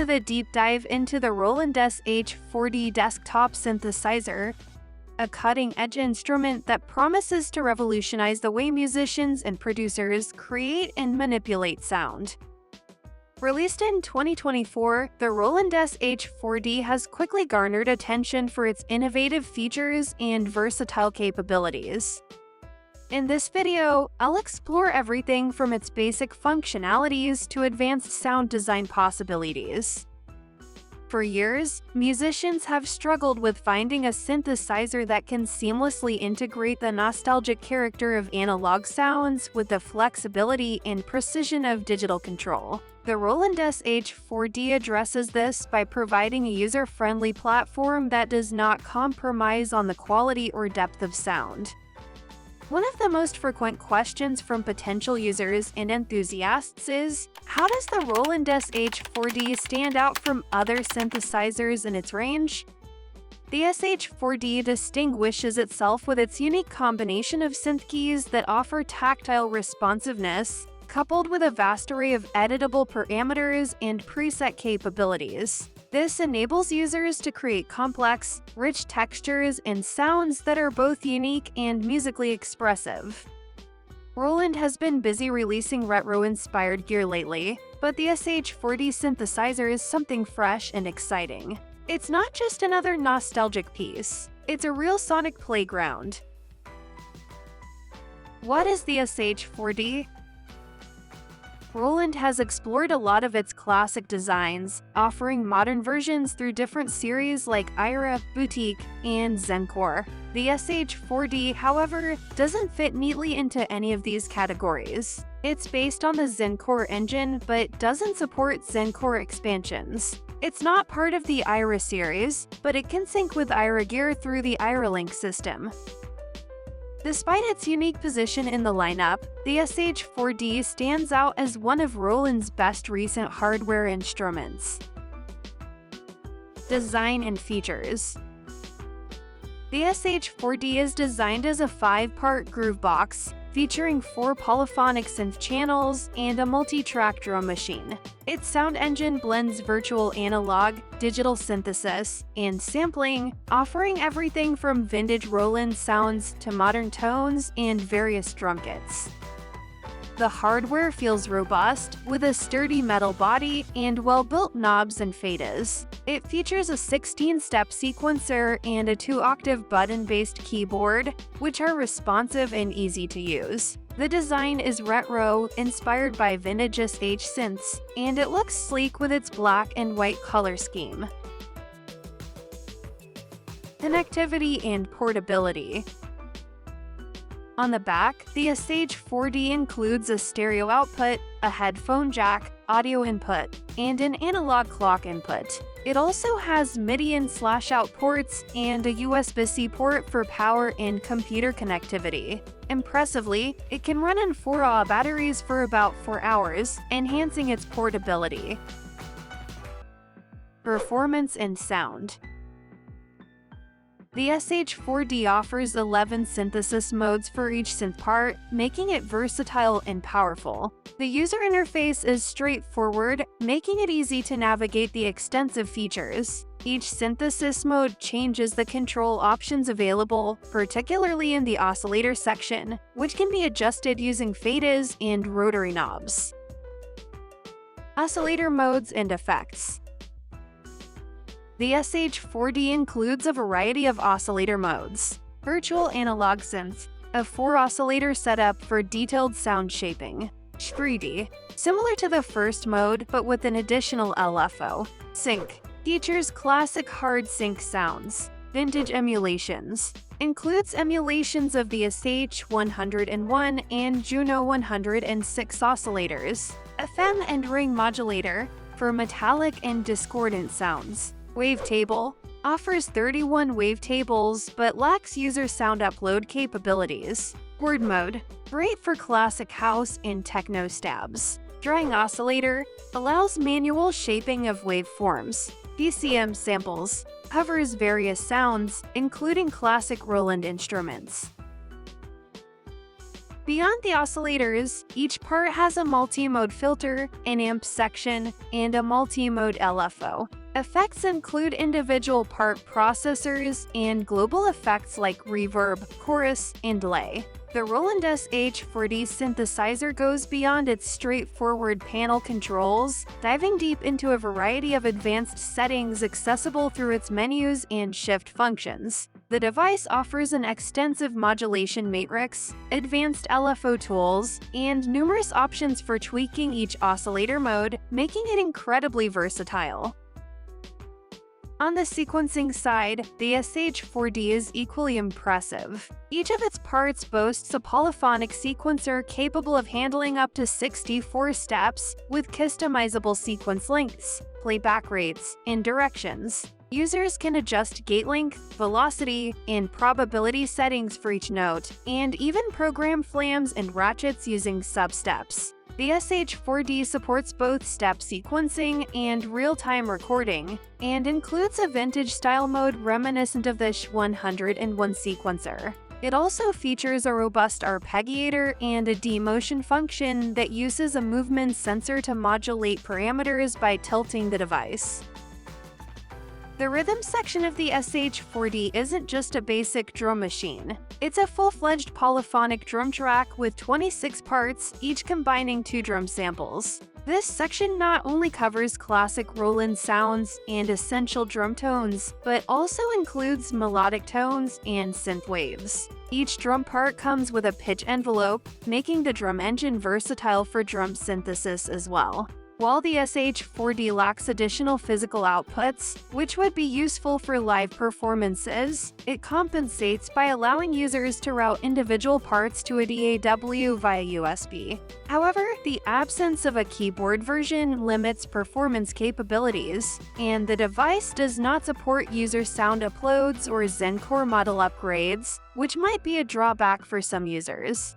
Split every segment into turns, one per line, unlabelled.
with a deep dive into the Roland SH-4D Desktop Synthesizer, a cutting-edge instrument that promises to revolutionize the way musicians and producers create and manipulate sound. Released in 2024, the Roland SH-4D has quickly garnered attention for its innovative features and versatile capabilities. In this video, I'll explore everything from its basic functionalities to advanced sound design possibilities. For years, musicians have struggled with finding a synthesizer that can seamlessly integrate the nostalgic character of analog sounds with the flexibility and precision of digital control. The Roland SH-4D addresses this by providing a user-friendly platform that does not compromise on the quality or depth of sound. One of the most frequent questions from potential users and enthusiasts is, how does the Roland SH-4D stand out from other synthesizers in its range? The SH-4D distinguishes itself with its unique combination of synth keys that offer tactile responsiveness, coupled with a vast array of editable parameters and preset capabilities. This enables users to create complex, rich textures and sounds that are both unique and musically expressive. Roland has been busy releasing retro-inspired gear lately, but the SH4D synthesizer is something fresh and exciting. It's not just another nostalgic piece, it's a real sonic playground. What is the SH4D? Roland has explored a lot of its classic designs, offering modern versions through different series like Ira, Boutique, and Zencore. The SH4D, however, doesn't fit neatly into any of these categories. It's based on the Zencore engine, but doesn't support Zencore expansions. It's not part of the Ira series, but it can sync with Ira gear through the IRA-Link system. Despite its unique position in the lineup, the SH4D stands out as one of Roland's best recent hardware instruments. Design and features. The SH4D is designed as a 5-part groove box, featuring 4 polyphonic synth channels and a multi-track drum machine. Its sound engine blends virtual analog, digital synthesis, and sampling, offering everything from vintage Roland sounds to modern tones and various drum kits. The hardware feels robust, with a sturdy metal body and well-built knobs and fadas. It features a 16-step sequencer and a 2-octave button-based keyboard, which are responsive and easy to use. The design is retro, inspired by vintage SH synths, and it looks sleek with its black and white color scheme. Connectivity and portability. On the back, the SH4D includes a stereo output, a headphone jack, audio input, and an analog clock input. It also has MIDI and /out ports and a USB-C port for power and computer connectivity. Impressively, it can run on 4Ah batteries for about 4 hours, enhancing its portability. Performance and sound. The SH4D offers 11 synthesis modes for each synth part, making it versatile and powerful. The user interface is straightforward, making it easy to navigate the extensive features. Each synthesis mode changes the control options available, particularly in the oscillator section, which can be adjusted using fadas and rotary knobs. Oscillator modes and effects. The SH4D includes a variety of oscillator modes. Virtual analog synth, a 4-oscillator setup for detailed sound shaping. SH4D, similar to the first mode but with an additional LFO. Sync, features classic hard sync sounds. Vintage emulations, includes emulations of the SH101 and Juno 106 oscillators. FM and ring modulator, for metallic and discordant sounds. Wavetable, offers 31 wavetables but lacks user sound upload capabilities. Word mode, great for classic house and techno stabs. Drawing oscillator, allows manual shaping of waveforms. PCM samples, covers various sounds, including classic Roland instruments. Beyond the oscillators, each part has a multi-mode filter, an amp section, and a multi-mode LFO. Effects include individual part processors and global effects like reverb, chorus, and delay. The Roland SH-4D synthesizer goes beyond its straightforward panel controls, diving deep into a variety of advanced settings accessible through its menus and shift functions. The device offers an extensive modulation matrix, advanced LFO tools, and numerous options for tweaking each oscillator mode, making it incredibly versatile. On the sequencing side, the SH4D is equally impressive. Each of its parts boasts a polyphonic sequencer capable of handling up to 64 steps, with customizable sequence lengths, playback rates, and directions. Users can adjust gate length, velocity, and probability settings for each note, and even program flams and ratchets using substeps. The SH4D supports both step sequencing and real-time recording, and includes a vintage-style mode reminiscent of the SH101 sequencer. It also features a robust arpeggiator and a demotion function that uses a movement sensor to modulate parameters by tilting the device. The rhythm section of the SH4D isn't just a basic drum machine. It's a full-fledged polyphonic drum track with 26 parts, each combining 2 drum samples. This section not only covers classic Roland sounds and essential drum tones, but also includes melodic tones and synth waves. Each drum part comes with a pitch envelope, making the drum engine versatile for drum synthesis as well. While the SH4D lacks additional physical outputs, which would be useful for live performances, it compensates by allowing users to route individual parts to a DAW via USB. However, the absence of a keyboard version limits performance capabilities, and the device does not support user sound uploads or Zencore model upgrades, which might be a drawback for some users.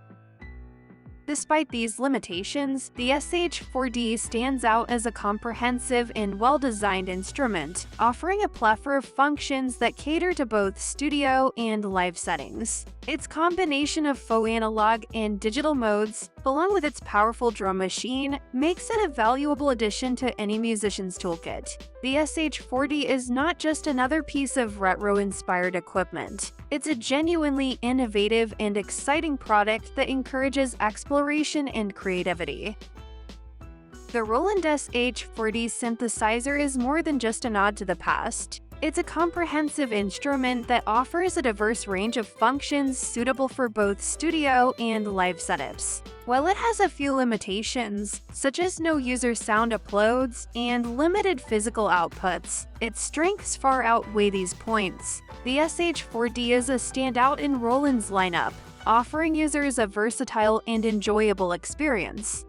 Despite these limitations, the SH4D stands out as a comprehensive and well-designed instrument, offering a plethora of functions that cater to both studio and live settings. Its combination of faux analog and digital modes, along with its powerful drum machine, makes it a valuable addition to any musician's toolkit. The SH4D is not just another piece of retro-inspired equipment. It's a genuinely innovative and exciting product that encourages exploration and creativity. The Roland SH-4D synthesizer is more than just a nod to the past. It's a comprehensive instrument that offers a diverse range of functions suitable for both studio and live setups. While it has a few limitations, such as no user sound uploads and limited physical outputs, its strengths far outweigh these points. The SH4D is a standout in Roland's lineup, offering users a versatile and enjoyable experience.